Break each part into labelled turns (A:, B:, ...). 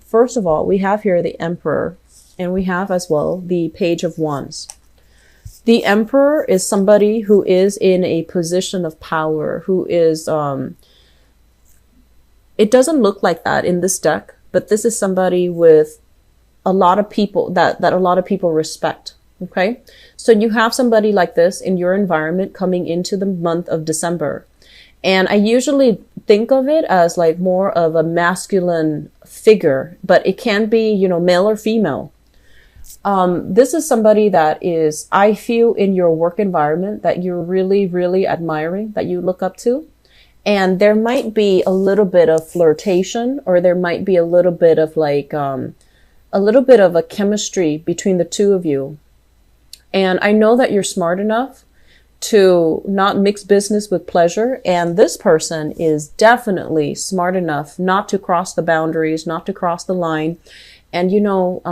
A: first of all, we have here the Emperor, and we have as well the Page of Wands. The Emperor is somebody who is in a position of power, who is, it doesn't look like that in this deck, but this is somebody with a lot of people that a lot of people respect. Okay. So you have somebody like this in your environment coming into the month of December. And I usually think of it as like more of a masculine figure, but it can be, you know, male or female. This is somebody that is, I feel, in your work environment that you're really, really admiring, that you look up to. And there might be a little bit of flirtation, or there might be a little bit of like, a little bit of a chemistry between the two of you. And I know that you're smart enough to not mix business with pleasure. And this person is definitely smart enough not to cross the boundaries, not to cross the line. And, you know,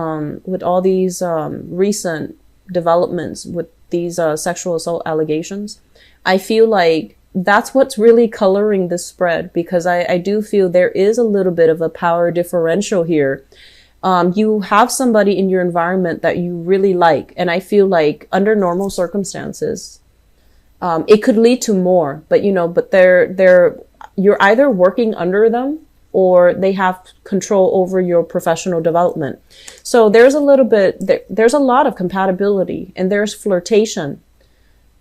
A: with all these recent developments with these sexual assault allegations, I feel like that's what's really coloring this spread, because I do feel there is a little bit of a power differential here. You have somebody in your environment that you really like. And I feel like under normal circumstances, it could lead to more, but you know, but you're either working under them or they have control over your professional development. So there's a little bit, there's a lot of compatibility and there's flirtation,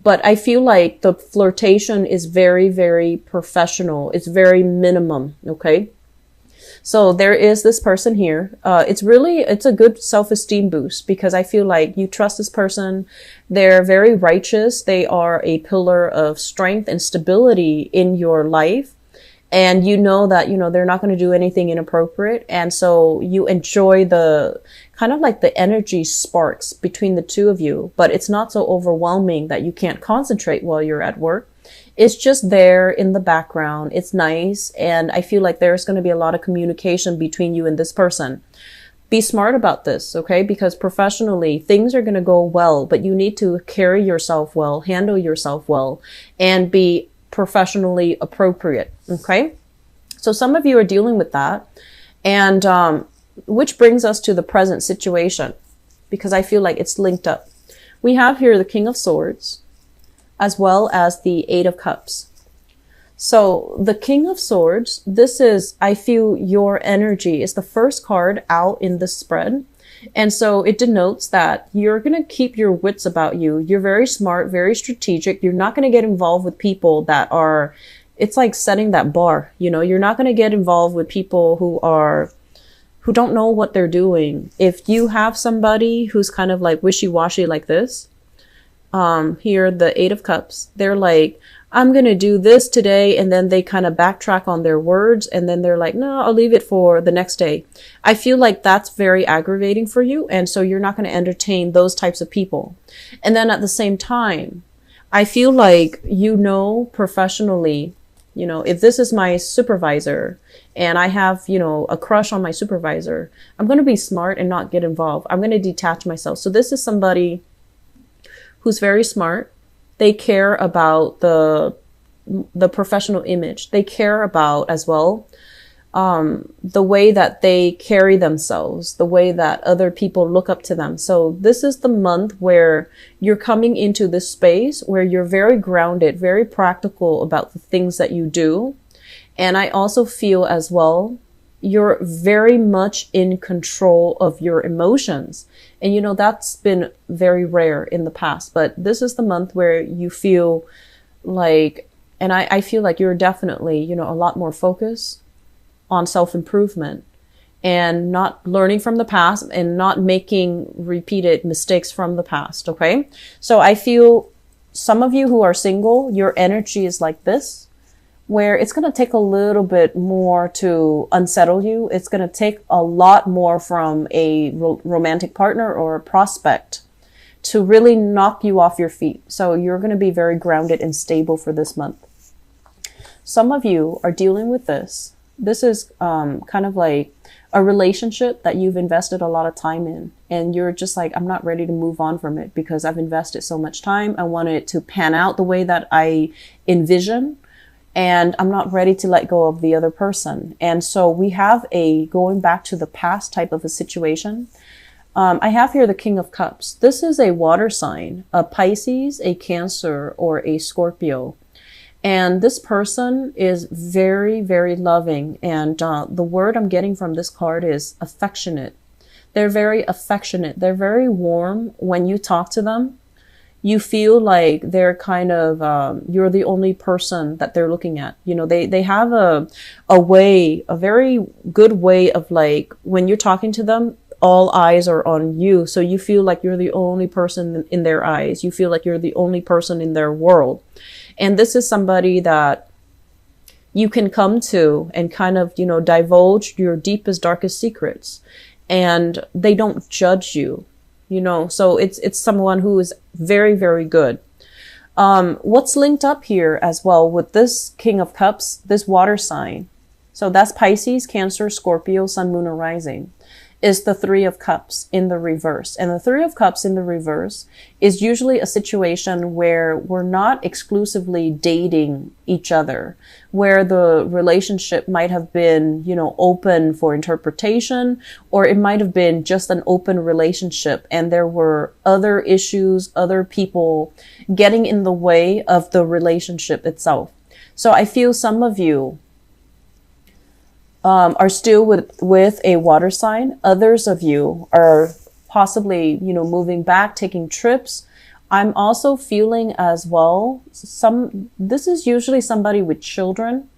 A: but I feel like the flirtation is very, very professional. It's very minimum. Okay. So there is this person here. It's a good self-esteem boost, because I feel like you trust this person. They're very righteous. They are a pillar of strength and stability in your life. And you know that, you know, they're not going to do anything inappropriate. And so you enjoy the kind of like the energy sparks between the two of you, but it's not so overwhelming that you can't concentrate while you're at work. It's just there in the background. It's nice. And I feel like there's going to be a lot of communication between you and this person. Be smart about this, okay? Because professionally, things are going to go well, but you need to carry yourself well, handle yourself well, and be professionally appropriate, okay? So some of you are dealing with that. And which brings us to the present situation, because I feel like it's linked up. We have here the King of Swords, as well as the Eight of Cups. So the King of Swords, this is, I feel, your energy is the first card out in the spread. And so it denotes that you're going to keep your wits about you. You're very smart, very strategic. You're not going to get involved with people that are, it's like setting that bar. You know, you're not going to get involved with people who don't know what they're doing. If you have somebody who's kind of like wishy-washy like this, here, the Eight of Cups, they're like, I'm going to do this today. And then they kind of backtrack on their words. And then they're like, no, I'll leave it for the next day. I feel like that's very aggravating for you. And so you're not going to entertain those types of people. And then at the same time, I feel like, you know, professionally, you know, if this is my supervisor and I have, you know, a crush on my supervisor, I'm going to be smart and not get involved. I'm going to detach myself. So this is somebody who's very smart. They care about the professional image. They care about as well the way that they carry themselves, the way that other people look up to them. So this is the month where you're coming into this space where you're very grounded, very practical about the things that you do. And I also feel as well, you're very much in control of your emotions. And, you know, that's been very rare in the past, but this is the month where you feel like, and I feel like you're definitely, you know, a lot more focused on self-improvement and not learning from the past and not making repeated mistakes from the past. Okay. So I feel some of you who are single, your energy is like this, where it's going to take a little bit more to unsettle you. It's going to take a lot more from a romantic partner or a prospect to really knock you off your feet. So you're going to be very grounded and stable for this month. Some of you are dealing with this. This is kind of like a relationship that you've invested a lot of time in. And you're just like, I'm not ready to move on from it because I've invested so much time. I want it to pan out the way that I envision. and I'm not ready to let go of the other person. And so we have a going back to the past type of a situation. I have here the King of Cups. This is a water sign, a Pisces, a Cancer, or a Scorpio. And this person is very, very loving. And the word I'm getting from this card is affectionate. They're very affectionate. They're very warm. When you talk to them, you feel like they're kind of, you're the only person that they're looking at. You know, they have a way, a very good way of like, when you're talking to them, all eyes are on you. So you feel like you're the only person in their eyes. You feel like you're the only person in their world. And this is somebody that you can come to and kind of, you know, divulge your deepest, darkest secrets. And they don't judge you, you know, so it's someone who is very, very good. What's linked up here as well with this King of Cups, this water sign. So that's Pisces, Cancer, Scorpio, Sun, Moon, or Rising, is the Three of Cups in the reverse. And the Three of Cups in the reverse is usually a situation where we're not exclusively dating each other, where the relationship might have been, you know, open for interpretation, or it might have been just an open relationship and there were other issues, other people getting in the way of the relationship itself. So I feel some of you are still with a water sign. Others of you are possibly, you know, moving back, taking trips. I'm also feeling as well, this is usually somebody with children.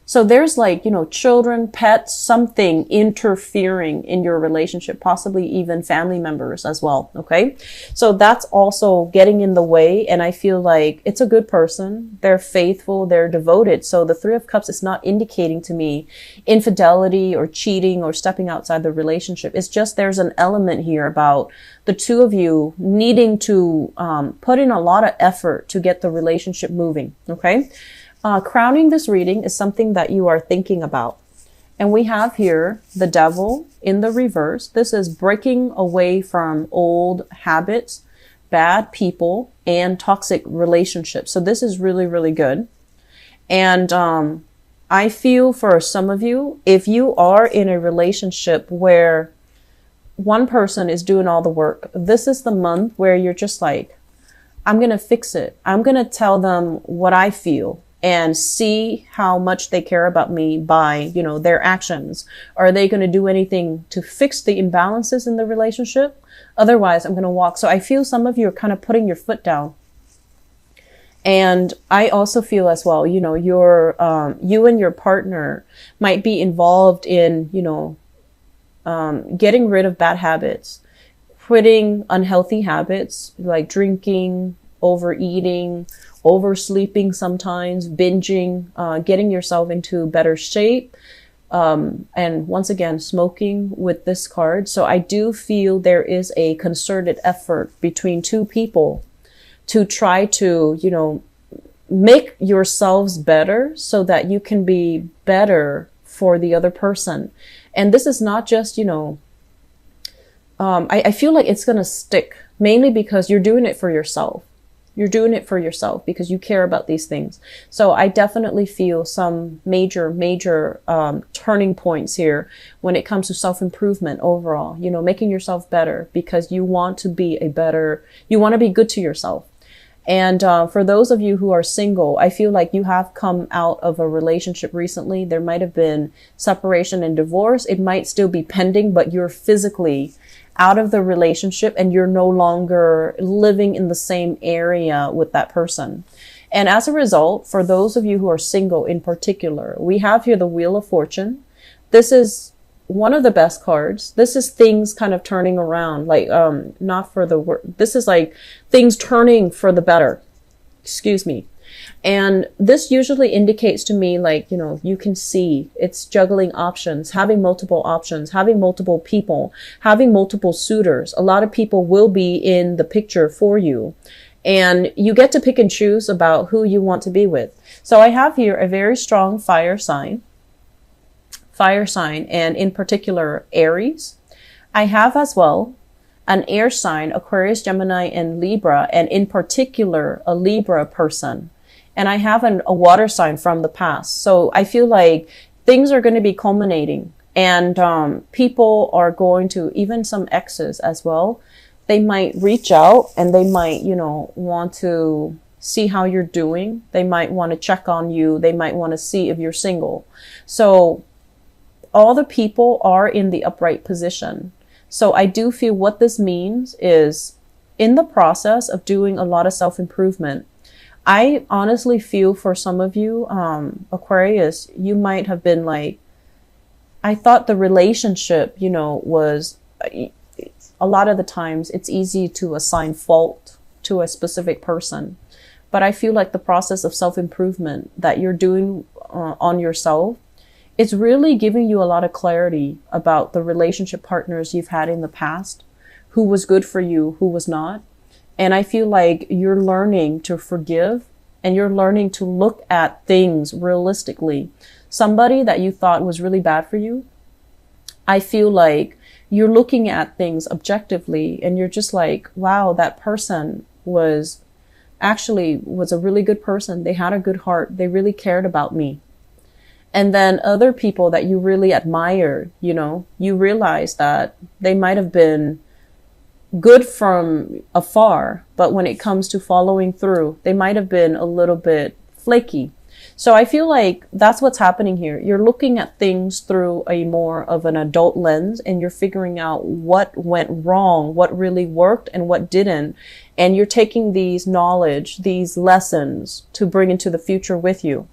A: So there's like, you know, children, pets, something interfering in your relationship, possibly even family members as well. Okay. So that's also getting in the way. And I feel like it's a good person. They're faithful. They're devoted. So the Three of Cups is not indicating to me infidelity or cheating or stepping outside the relationship. It's just there's an element here about the two of you needing to put in a lot of effort to get the relationship moving. Okay. Crowning this reading is something that you are thinking about. And we have here the Devil in the reverse. This is breaking away from old habits, bad people, and toxic relationships. So this is really, really good. And I feel for some of you, if you are in a relationship where one person is doing all the work, this is the month where you're just like, I'm going to fix it. I'm going to tell them what I feel and see how much they care about me by, you know, their actions. Are they going to do anything to fix the imbalances in the relationship? Otherwise, I'm going to walk. So I feel some of you are kind of putting your foot down. And I also feel as well, you know, you and your partner might be involved in, you know, getting rid of bad habits, quitting unhealthy habits like drinking, overeating, oversleeping sometimes, binging, getting yourself into better shape. And once again, smoking with this card. So I do feel there is a concerted effort between two people to try to, you know, make yourselves better so that you can be better for the other person. And this is not just, you know, I feel like it's going to stick mainly because you're doing it for yourself. You're doing it for yourself because you care about these things. So I definitely feel some major turning points here when it comes to self-improvement overall, you know, making yourself better because you want to be you want to be good to yourself. And for those of you who are single, I feel like you have come out of a relationship recently. There might have been separation and divorce. It might still be pending, but you're physically out of the relationship and you're no longer living in the same area with that person. And as a result, for those of you who are single in particular, we have here the Wheel of Fortune. This is one of the best cards. This is things kind of turning around, like, not for the worse. This is like things turning for the better. Excuse me. And this usually indicates to me, like, you know, you can see it's juggling options, having multiple options, having multiple people, having multiple suitors. A lot of people will be in the picture for you. And you get to pick and choose about who you want to be with. So I have here a very strong fire sign, and in particular, Aries. I have as well an air sign, Aquarius, Gemini, and Libra, and in particular, a Libra person. and I have a water sign from the past. So I feel like things are going to be culminating, and people are going to, even some exes as well, they might reach out and they might, want to see how you're doing. They might want to check on you. They might want to see if you're single. So all the people are in the upright position. So I do feel what this means is, in the process of doing a lot of self-improvement, I honestly feel for some of you, Aquarius, you might have been like, I thought the relationship, was, a lot of the times it's easy to assign fault to a specific person. But I feel like the process of self-improvement that you're doing on yourself, it's really giving you a lot of clarity about the relationship partners you've had in the past, who was good for you, who was not. And I feel like you're learning to forgive, and you're learning to look at things realistically. Somebody that you thought was really bad for you, I feel like you're looking at things objectively, and you're just like, wow, that person was a really good person. They had a good heart. They really cared about me. And then other people that you really admired, you realize that they might have been good from afar, but when it comes to following through, they might have been a little bit flaky. So I feel like that's what's happening here. You're looking at things through a more of an adult lens, and you're figuring out what went wrong, what really worked and what didn't. And you're taking these knowledge, these lessons to bring into the future with you.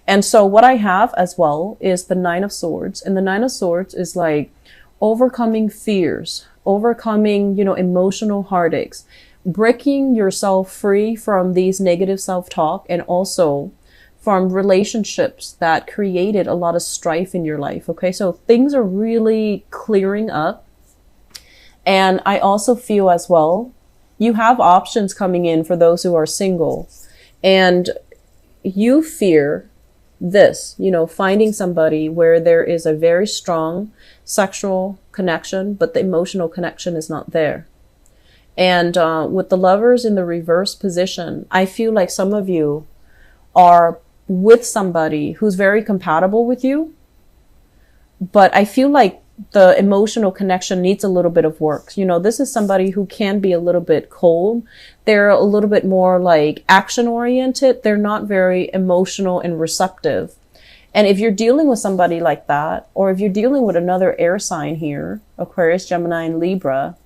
A: And so what I have as well is the Nine of Swords. And the Nine of Swords is like overcoming fears, overcoming, emotional heartaches, breaking yourself free from these negative self-talk, and also from relationships that created a lot of strife in your life. Okay, so things are really clearing up. And I also feel as well, you have options coming in for those who are single, and you fear this, finding somebody where there is a very strong sexual connection, but the emotional connection is not there. And with the Lovers in the reverse position, I feel like some of you are with somebody who's very compatible with you, but I feel like the emotional connection needs a little bit of work. This is somebody who can be a little bit cold. They're a little bit more like action oriented. They're not very emotional and receptive. And if you're dealing with somebody like that, or if you're dealing with another air sign here, Aquarius, Gemini, and Libra,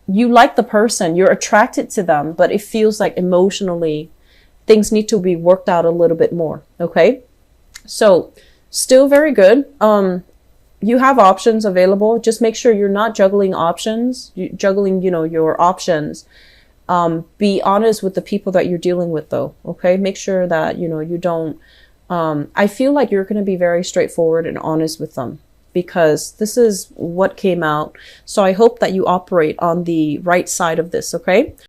A: you like the person, you're attracted to them, but it feels like emotionally things need to be worked out a little bit more. Okay. So still very good. You have options available. Just make sure you're not juggling options, your options. Be honest with the people that you're dealing with though. Okay. Make sure that, you don't, I feel like you're going to be very straightforward and honest with them, because this is what came out. So I hope that you operate on the right side of this. Okay.